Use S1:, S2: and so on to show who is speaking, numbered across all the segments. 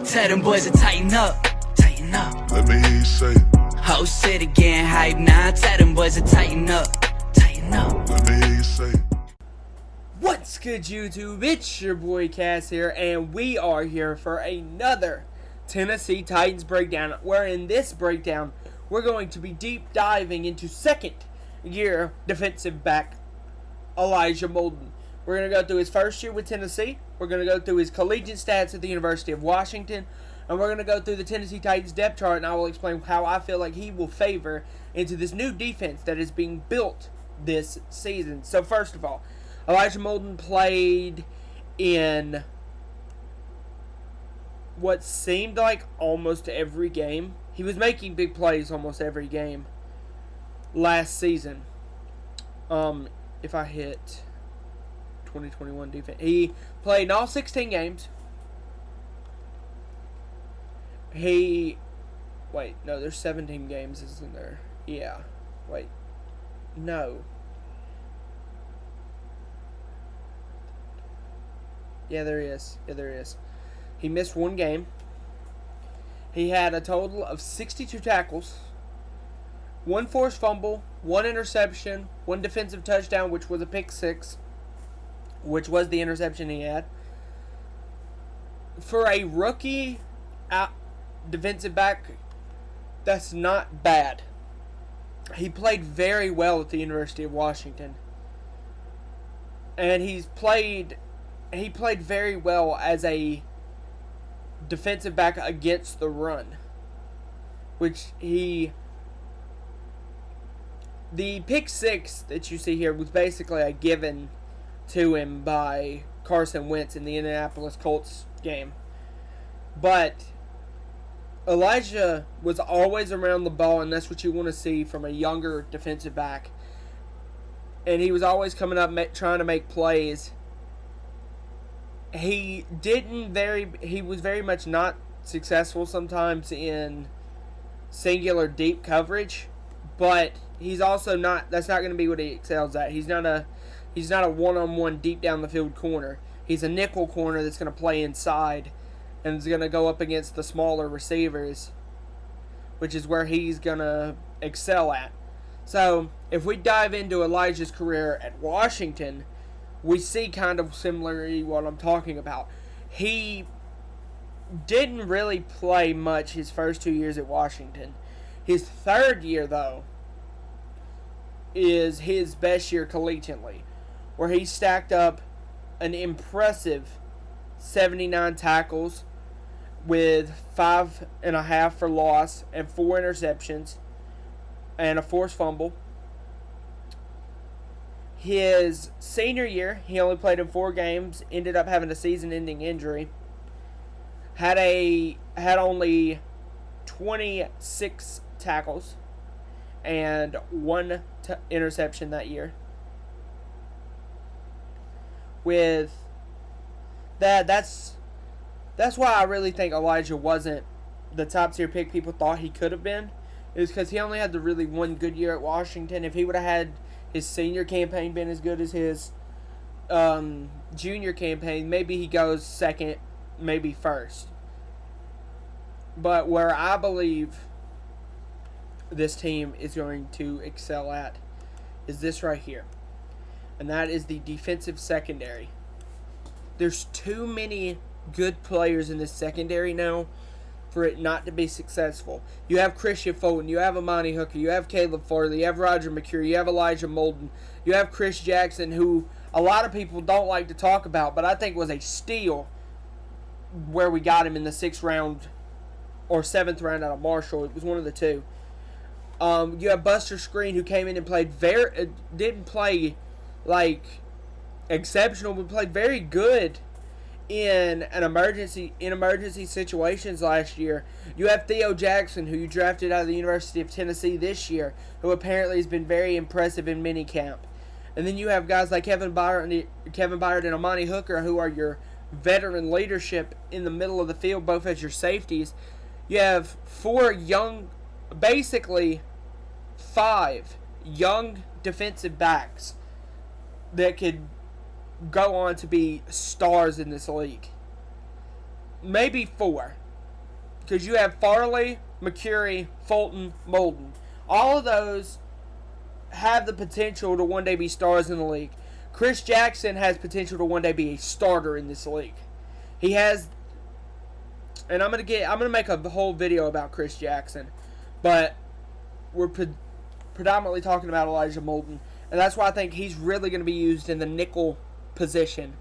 S1: Tell them boys to tighten up, tighten up.
S2: Let me hear you say it.
S1: Whole city getting hype now. Tell them boys to tighten up, tighten up.
S2: Let me hear you say it.
S3: What's good, YouTube? It's your boy Cass here, and we are here for another Tennessee Titans breakdown, where in this breakdown we're going to be deep diving into second year defensive back Elijah Molden. We're going to go through his first year with Tennessee, we're going to go through his collegiate stats at the University of Washington, and we're going to go through the Tennessee Titans depth chart, and I will explain how I feel like he will favor into this new defense that is being built this season. So first of all, Elijah Molden played in what seemed like almost every game. He was making big plays almost every game last season. If I hit 2021 defense, he played in all 16 games. Wait, no, there's 17 games, isn't there? Yeah. Wait. No. Yeah, there is. He missed one game. He had a total of 62 tackles, one forced fumble, one interception, one defensive touchdown, which was a pick six, which was the interception he had. For a rookie defensive back, that's not bad. He played very well at the University of Washington. And he played very well as a defensive back against the run, the pick six that you see here was basically a given to him by Carson Wentz in the Indianapolis Colts game. But Elijah was always around the ball, and that's what you want to see from a younger defensive back. And he was always coming up trying to make plays. He was very much not successful sometimes in singular deep coverage, but he's also not, that's not going to be what he excels at. He's not a one-on-one deep down the field corner. He's a nickel corner that's going to play inside and is going to go up against the smaller receivers, which is where he's going to excel at. So, if we dive into Elijah's career at Washington, we see kind of similarly what I'm talking about. He didn't really play much his first 2 years at Washington. His third year, though, is his best year collegiately, where he stacked up an impressive 79 tackles with 5.5 for loss and 4 interceptions and a forced fumble. His senior year, he only played in 4 games, ended up having a season-ending injury. Had only 26 tackles and 1 interception that year. With that's why I really think Elijah wasn't the top tier pick people thought he could have been. Is because he only had the really one good year at Washington. If he would have had his senior campaign been as good as his junior campaign, maybe he goes second, maybe first. But where I believe this team is going to excel at is this right here. And that is the defensive secondary. There's too many good players in this secondary now for it not to be successful. You have Christian Fulton, you have Amani Hooker, you have Caleb Farley, you have Roger McCure, you have Elijah Molden, you have Chris Jackson, who a lot of people don't like to talk about, but I think was a steal where we got him in the 6th round or 7th round out of Marshall. It was one of the two. You have Buster Screen, who came in and played didn't play like exceptional, but played very good in emergency situations last year. You have Theo Jackson, who you drafted out of the University of Tennessee this year, who apparently has been very impressive in minicamp. And then you have guys like Kevin Byard and Amani Hooker, who are your veteran leadership in the middle of the field, both as your safeties. You have 5 young defensive backs that could go on to be stars in this league. Maybe 4. because you have Farley, McCurry, Fulton, Molden. All of those have the potential to one day be stars in the league. Chris Jackson has potential to one day be a starter in this league. He has, and I'm gonna make a whole video about Chris Jackson, but we're predominantly talking about Elijah Molden, and that's why I think he's really going to be used in the nickel position,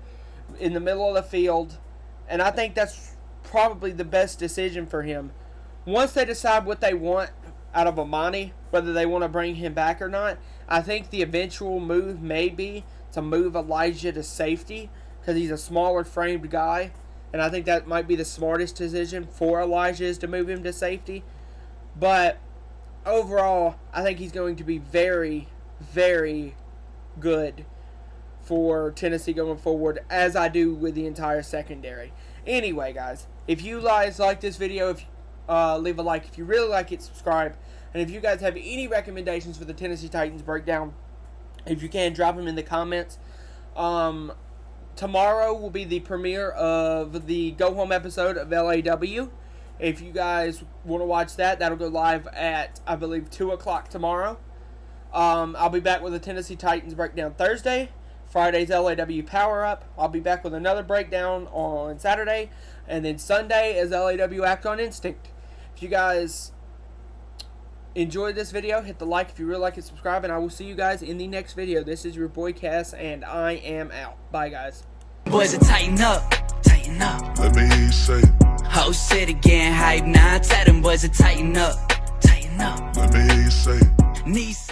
S3: in the middle of the field, and I think that's probably the best decision for him. Once they decide what they want out of Amani, whether they want to bring him back or not, I think the eventual move may be to move Elijah to safety, because he's a smaller framed guy, and I think that might be the smartest decision for Elijah, is to move him to safety. But overall, I think he's going to be very, very good for Tennessee going forward, as I do with the entire secondary. Anyway, guys, if you guys like this video, leave a like. If you really like it, subscribe. And if you guys have any recommendations for the Tennessee Titans breakdown, if you can, drop them in the comments. Tomorrow will be the premiere of the Go Home episode of LAW. If you guys want to watch that, that'll go live at, I believe, 2 o'clock tomorrow. I'll be back with the Tennessee Titans breakdown Thursday. Friday's LAW Power Up. I'll be back with another breakdown on Saturday. And then Sunday is LAW Act on Instinct. If you guys enjoyed this video, hit the like. If you really like it, subscribe. And I will see you guys in the next video. This is your boy Cass, and I am out. Bye, guys.
S1: Boys are tighten up, tighten up.
S2: Let me hear you say it.
S1: Whole city getting hype now. Tell them boys to tighten up, tighten up.
S2: Let me hear you say it.
S1: Knees